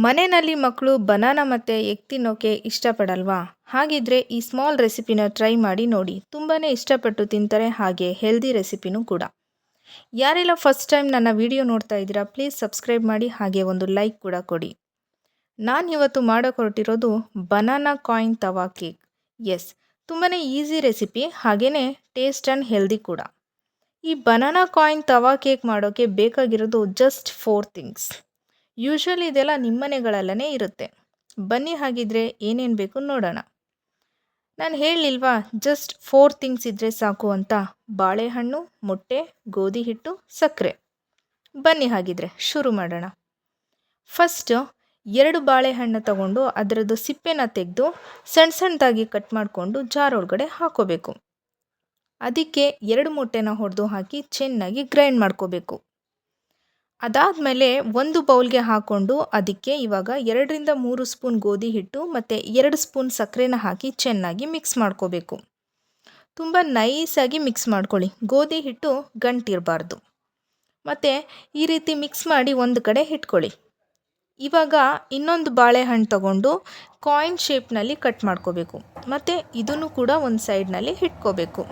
ಮನೆಯಲ್ಲಿ ಮಕ್ಕಳು ಬನಾನಾ ಮತ್ತು ಎಗ್ ತಿನ್ನೋಕೆ ಇಷ್ಟಪಡಲ್ವಾ? ಹಾಗಿದ್ರೆ ಈ ಸ್ಮಾಲ್ ರೆಸಿಪಿನ ಟ್ರೈ ಮಾಡಿ ನೋಡಿ. ತುಂಬಾ ಇಷ್ಟಪಟ್ಟು ತಿಂತಾರೆ, ಹಾಗೆ ಹೆಲ್ದಿ ರೆಸಿಪಿನೂ ಕೂಡ. ಯಾರೆಲ್ಲ ಫಸ್ಟ್ ಟೈಮ್ ನನ್ನ ವಿಡಿಯೋ ನೋಡ್ತಾ ಇದ್ದೀರಾ, ಪ್ಲೀಸ್ ಸಬ್ಸ್ಕ್ರೈಬ್ ಮಾಡಿ, ಹಾಗೆ ಒಂದು ಲೈಕ್ ಕೂಡ ಕೊಡಿ. ನಾನು ಇವತ್ತು ಮಾಡೋಕೆ ಹೊರಟಿರೋದು ಬನಾನಾ ಕಾಯಿನ್ ತವಾ ಕೇಕ್. ಎಸ್, ತುಂಬಾ ಈಸಿ ರೆಸಿಪಿ, ಹಾಗೆಯೇ ಟೇಸ್ಟ್ ಆ್ಯಂಡ್ ಹೆಲ್ದಿ ಕೂಡ. ಈ ಬನಾನಾ ಕಾಯಿನ್ ತವಾ ಕೇಕ್ ಮಾಡೋಕ್ಕೆ ಬೇಕಾಗಿರೋದು ಜಸ್ಟ್ 4 ಥಿಂಗ್ಸ್. ಯೂಶ್ವಲಿ ಇದೆಲ್ಲ ನಿಮ್ಮ ಮನೆಗಳಲ್ಲೇ ಇರುತ್ತೆ. ಬನ್ನಿ ಹಾಗಿದ್ರೆ ಏನೇನು ಬೇಕು ನೋಡೋಣ. ನಾನು ಹೇಳಲಿಲ್ವಾ ಜಸ್ಟ್ 4 ಥಿಂಗ್ಸ್ ಇದ್ದರೆ ಸಾಕು ಅಂತ? ಬಾಳೆಹಣ್ಣು, ಮೊಟ್ಟೆ, ಗೋಧಿ ಹಿಟ್ಟು, ಸಕ್ಕರೆ. ಬನ್ನಿ ಹಾಗಿದ್ರೆ ಶುರು ಮಾಡೋಣ. ಫಸ್ಟು 2 ಬಾಳೆಹಣ್ಣು ತಗೊಂಡು ಅದರದ್ದು ಸಿಪ್ಪೆನ ತೆಗೆದು ಸಣ್ಣ ಸಣ್ಣದಾಗಿ ಕಟ್ ಮಾಡಿಕೊಂಡು ಜಾರ್ ಒಳಗಡೆ ಹಾಕೋಬೇಕು. ಅದಕ್ಕೆ 2 ಮೊಟ್ಟೆನ ಹೊಡೆದು ಹಾಕಿ ಚೆನ್ನಾಗಿ ಗ್ರೈಂಡ್ ಮಾಡ್ಕೋಬೇಕು. ಅದಾದಮೇಲೆ ಒಂದು ಬೌಲ್ಗೆ ಹಾಕ್ಕೊಂಡು ಅದಕ್ಕೆ ಇವಾಗ 2ರಿಂದ 3 ಸ್ಪೂನ್ ಗೋಧಿ ಹಿಟ್ಟು ಮತ್ತು 2 ಸ್ಪೂನ್ ಸಕ್ಕರೆನ ಹಾಕಿ ಚೆನ್ನಾಗಿ ಮಿಕ್ಸ್ ಮಾಡ್ಕೋಬೇಕು. ತುಂಬ ನೈಸಾಗಿ ಮಿಕ್ಸ್ ಮಾಡ್ಕೊಳ್ಳಿ, ಗೋಧಿ ಹಿಟ್ಟು ಗಂಟಿರಬಾರ್ದು. ಮತ್ತು ಈ ರೀತಿ ಮಿಕ್ಸ್ ಮಾಡಿ ಒಂದು ಕಡೆ ಇಟ್ಕೊಳ್ಳಿ. ಇವಾಗ ಇನ್ನೊಂದು ಬಾಳೆಹಣ್ಣು ತಗೊಂಡು ಕಾಯಿನ್ ಶೇಪ್ನಲ್ಲಿ ಕಟ್ ಮಾಡ್ಕೋಬೇಕು ಮತ್ತು ಇದನ್ನು ಕೂಡ ಒಂದು ಸೈಡ್ನಲ್ಲಿ ಇಟ್ಕೋಬೇಕು.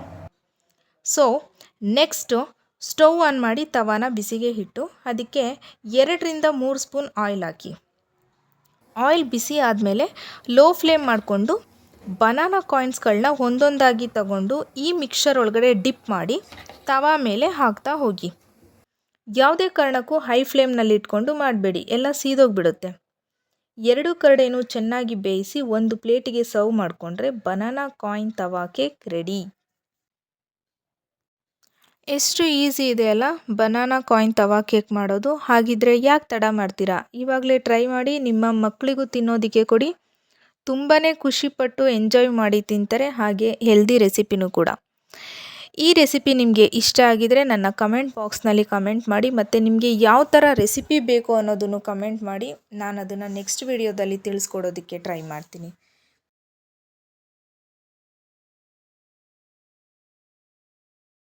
ಸೊ ನೆಕ್ಸ್ಟು ಸ್ಟವ್ ಆನ್ ಮಾಡಿ ತವಾನ ಬಿಸಿಗೆ ಇಟ್ಟು ಅದಕ್ಕೆ 2ರಿಂದ 3 ಸ್ಪೂನ್ ಆಯಿಲ್ ಹಾಕಿ. ಆಯಿಲ್ ಬಿಸಿ ಆದಮೇಲೆ ಲೋ ಫ್ಲೇಮ್ ಮಾಡಿಕೊಂಡು ಬನಾನಾ ಕಾಯಿನ್ಸ್ಗಳನ್ನ ಒಂದೊಂದಾಗಿ ತಗೊಂಡು ಈ ಮಿಕ್ಸರ್ ಒಳಗಡೆ ಡಿಪ್ ಮಾಡಿ ತವಾ ಮೇಲೆ ಹಾಕ್ತಾ ಹೋಗಿ. ಯಾವುದೇ ಕಾರಣಕ್ಕೂ ಹೈ ಫ್ಲೇಮ್ನಲ್ಲಿ ಇಟ್ಕೊಂಡು ಮಾಡಬೇಡಿ, ಎಲ್ಲ ಸೀದೋಗಿಬಿಡುತ್ತೆ. 2 ಕಡೆನೂ ಚೆನ್ನಾಗಿ ಬೇಯಿಸಿ ಒಂದು ಪ್ಲೇಟಿಗೆ ಸರ್ವ್ ಮಾಡಿಕೊಂಡ್ರೆ ಬನಾನಾ ಕಾಯಿನ್ ತವಾ ಕೇಕ್ ರೆಡಿ. ಎಷ್ಟು ಈಸಿ ಇದೆ ಅಲ್ಲ ಬನಾನಾ ಕಾಯಿನ್ ತವಾ ಕೇಕ್ ಮಾಡೋದು. ಹಾಗಿದ್ರೆ ಯಾಕೆ ತಡ ಮಾಡ್ತೀರಾ? ಇವಾಗಲೇ ಟ್ರೈ ಮಾಡಿ, ನಿಮ್ಮ ಮಕ್ಕಳಿಗೂ ತಿನ್ನೋದಕ್ಕೆ ಕೊಡಿ. ತುಂಬಾ ಖುಷಿಪಟ್ಟು ಎಂಜಾಯ್ ಮಾಡಿ ತಿಂತಾರೆ, ಹಾಗೆ ಹೆಲ್ದಿ ರೆಸಿಪಿನೂ ಕೂಡ. ಈ ರೆಸಿಪಿ ನಿಮಗೆ ಇಷ್ಟ ಆಗಿದರೆ ನನ್ನ ಕಮೆಂಟ್ ಬಾಕ್ಸ್ನಲ್ಲಿ ಕಮೆಂಟ್ ಮಾಡಿ, ಮತ್ತು ನಿಮಗೆ ಯಾವ ಥರ ರೆಸಿಪಿ ಬೇಕು ಅನ್ನೋದನ್ನು ಕಮೆಂಟ್ ಮಾಡಿ. ನಾನು ಅದನ್ನು ನೆಕ್ಸ್ಟ್ ವಿಡಿಯೋದಲ್ಲಿ ತಿಳಿಸ್ಕೊಡೋದಕ್ಕೆ ಟ್ರೈ ಮಾಡ್ತೀನಿ.